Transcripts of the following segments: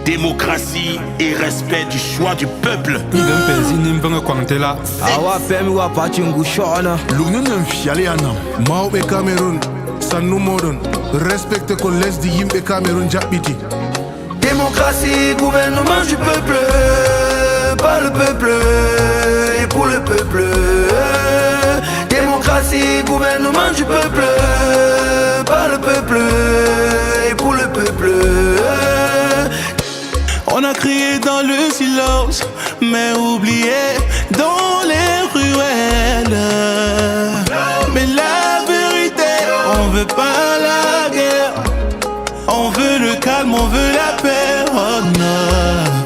Démocratie et respect du choix du peuple. Awa pemi wa pachungu shona. Lugnun fiale anam. Maube Cameroun, sanu modon. Respecte qu'on laisse di yimbe Cameroun japiti. Démocratie, gouvernement du peuple, par le peuple et pour le peuple. Démocratie, gouvernement du peuple, par le peuple et pour le peuple. On a crié dans le silence, mais oublié dans les ruelles. Mais la vérité, on veut pas la guerre, on veut le calme, on veut la paix. Oh non,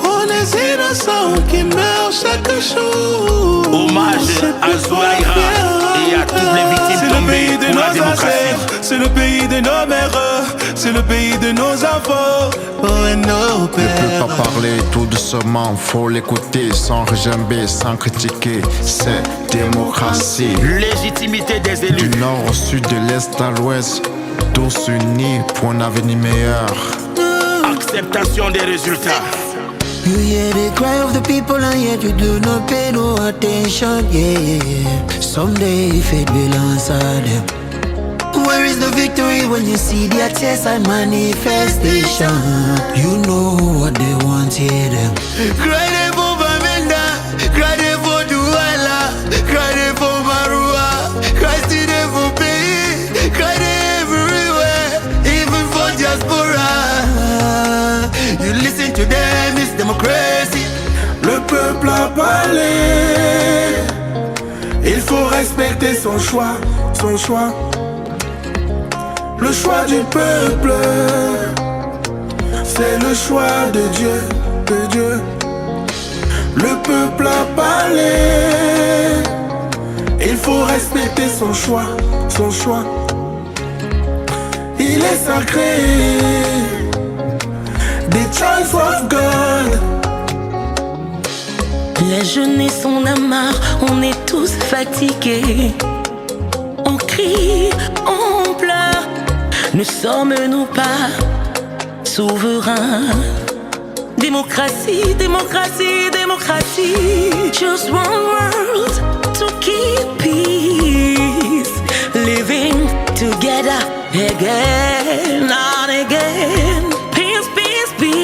on est innocents qui meurent chaque jour. Hommage à Zouaïra et à toutes les victimes tombées pour la démocratie. C'est le pays de nos mères, c'est le pays de nos enfants, oh et nos pères. Ne peut pas parler tout doucement, faut l'écouter sans regimber, sans critiquer. C'est démocratie. Légitimité des élus. Du nord au sud, de l'est à l'ouest, tous unis pour un avenir meilleur. Acceptation des résultats. You hear the cry of the people and yet you do not pay no attention, yeah, yeah, yeah. Someday fate will answer them. Where is the victory when you see their tears and manifestation? You know what they want, hear them. Cry for Bamenda, cry for Douala, cry for Marua, cry for pays, cry everywhere, even for diaspora. You listen to them, it's democracy. Le peuple a parlé. Il faut respecter son choix, son choix. Le choix du peuple, c'est le choix de Dieu, de Dieu. Le peuple a parlé. Il faut respecter son choix, son choix. Il est sacré. The choice of God. La jeunesse on a marre, on est tous fatigués. On crie, on pleure. Ne sommes-nous pas souverains? Démocratie, démocratie, démocratie. Just one world to keep peace. Living together again and again. Peace, peace, peace.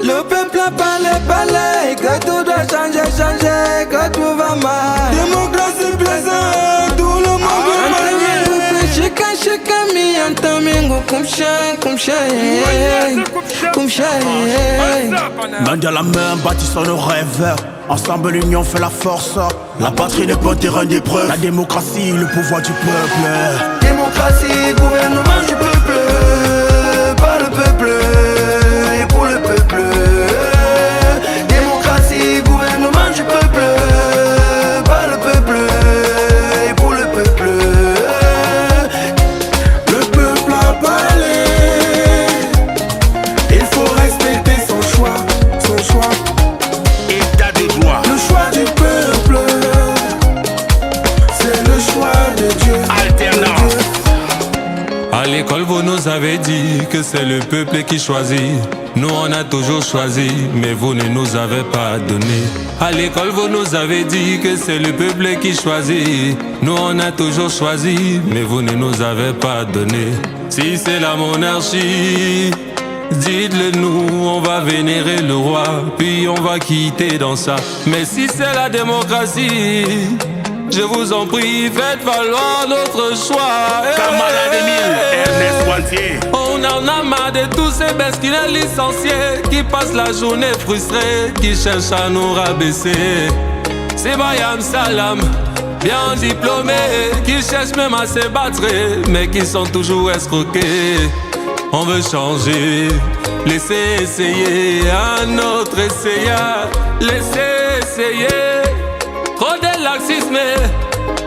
Le peuple a parlé, que tout doit changer, changer, que tout va mal. Démocratie plaisante, tout le monde veut marier. Chacun mi antamingo Main dans la main, bâtissons nos rêves. Ensemble l'union fait la force. La patrie n'est pas terrain d'épreuve. La démocratie, le pouvoir du peuple. Démocratie, gouvernement du peuple, par le peuple et pour le peuple. Démocratie, gouvernement du peuple, par le peuple et pour le peuple. Le peuple a parlé. Il faut respecter son choix, son choix. État de droit. Le choix du peuple, c'est le choix de Dieu. Alternance. À l'école, vous nous avez dit que c'est le peuple qui choisit. Nous, on a toujours choisi, mais vous ne nous avez pas donné. À l'école, vous nous avez dit que c'est le peuple qui choisit. Nous, on a toujours choisi, mais vous ne nous avez pas donné. Si c'est la monarchie, dites-le nous, on va vénérer le roi, puis on va quitter dans ça. Mais si c'est la démocratie, je vous en prie, faites valoir notre choix. Camarade Emile, Ernest Wantier. On en a marre de tous ces besquinets licenciés qui passent la journée frustrés, qui cherchent à nous rabaisser. C'est Bayam Salam, bien diplômés, qui cherchent même à se battre, mais qui sont toujours escroqués. On veut changer, laissez essayer un autre essayeur, laissez essayer. Trop de laxisme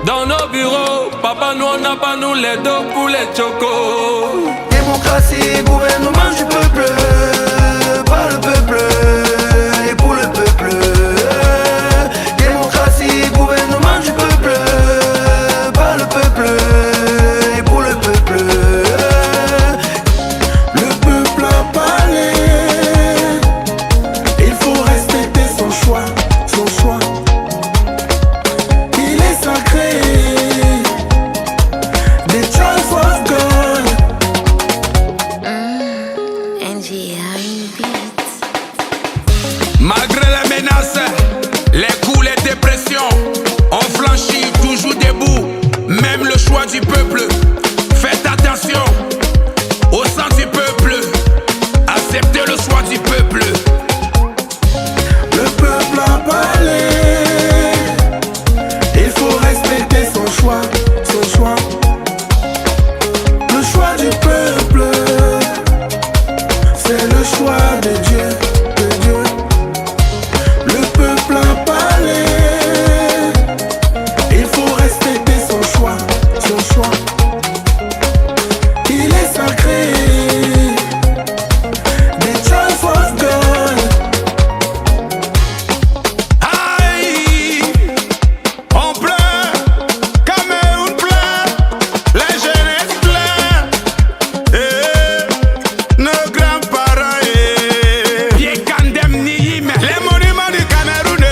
dans nos bureaux. Papa, nous on n'a pas nous les dos pour les chocos. Démocratie, gouvernement du peuple, par le peuple et pour le peuple. Démocratie, gouvernement du peuple, par le peuple et pour le peuple. Le peuple a menaces, les coups, les dépressions, on flanchit toujours debout. Même le choix du peuple, faites attention au sang du peuple. Acceptez le choix du peuple. Le peuple a parlé. Il faut respecter son choix, son choix. Le choix du peuple, c'est le choix de Dieu, de Dieu. Le peuple a parlé. Il faut respecter son choix, son choix. Il est sacré. The choice of God. Aïe, on pleure, Cameroun pleure, la jeunesse pleure, nos grands-parents, Bien qu'indemniem, les monuments du Cameroun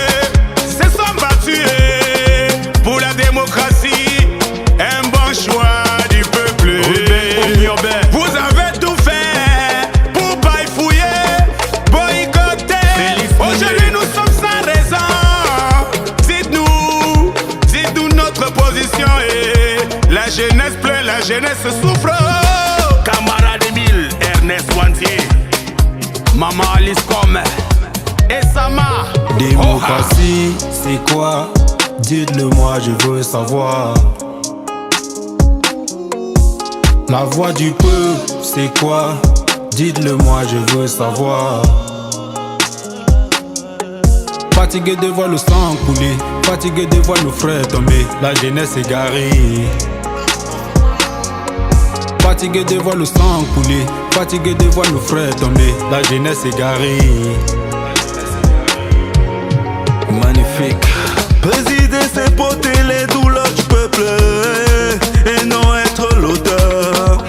se sont battus pour la démocratie, un bon choix du peuple. Vous avez tout fait pour bafouiller, boycotter. Aujourd'hui nous sommes sans raison. Dites-nous notre position la jeunesse pleure, la jeunesse souffre. camarade Emile, Ernest Wantier, Maman Alice Comme et Sama. Démocratie, c'est quoi? Dites-le moi, je veux savoir. La voix du peuple, c'est quoi? Dites-le moi, je veux savoir. Fatigué de voir le sang couler, fatigué de voir nos frères tomber, la jeunesse égarée. Fatigué de voir le sang couler, fatigué de voir nos frères tomber, la jeunesse égarée. Magnifique. Présider, c'est porter les douleurs du peuple et non être l'auteur.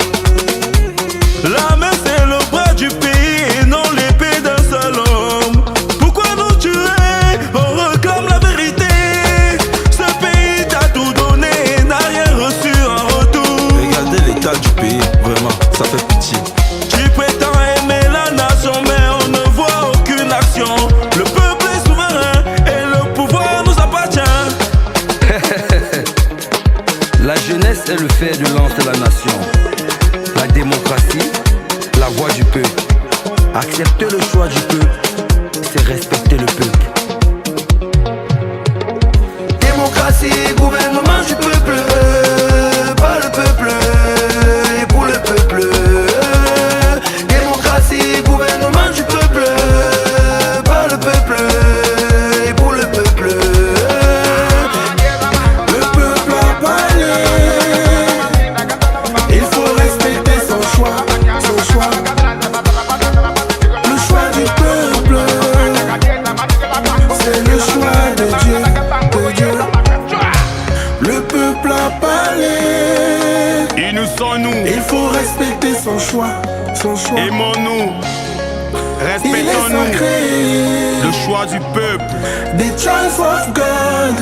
La main, c'est le bras du pays et non l'épée d'un seul homme. Pourquoi nous tuer? On réclame la vérité. Ce pays t'a tout donné et n'a rien reçu en retour. Regardez l'état du pays, vraiment, ça fait pitié. Tu prétends aimer la nation, mais on ne voit aucune action. Le peuple est souverain et le pouvoir nous appartient. La jeunesse est le fer de lance de la nation. La démocratie, la voix du peuple. Accepter le choix du peuple, c'est respecter le peuple. Démocratie, gouvernement du peuple, par le peuple et pour le peuple. Démocratie, gouvernement du peuple, par le peuple et pour le peuple. Le peuple a parlé. Il faut respecter son choix, son choix. Le choix du peuple, c'est le choix de Dieu, de Dieu. Le peuple a parlé. Et nous sommes nous. Il faut respecter son choix, son choix. Aimons-nous, Il est respectons-nous sacré. le choix du peuple. The choice of God.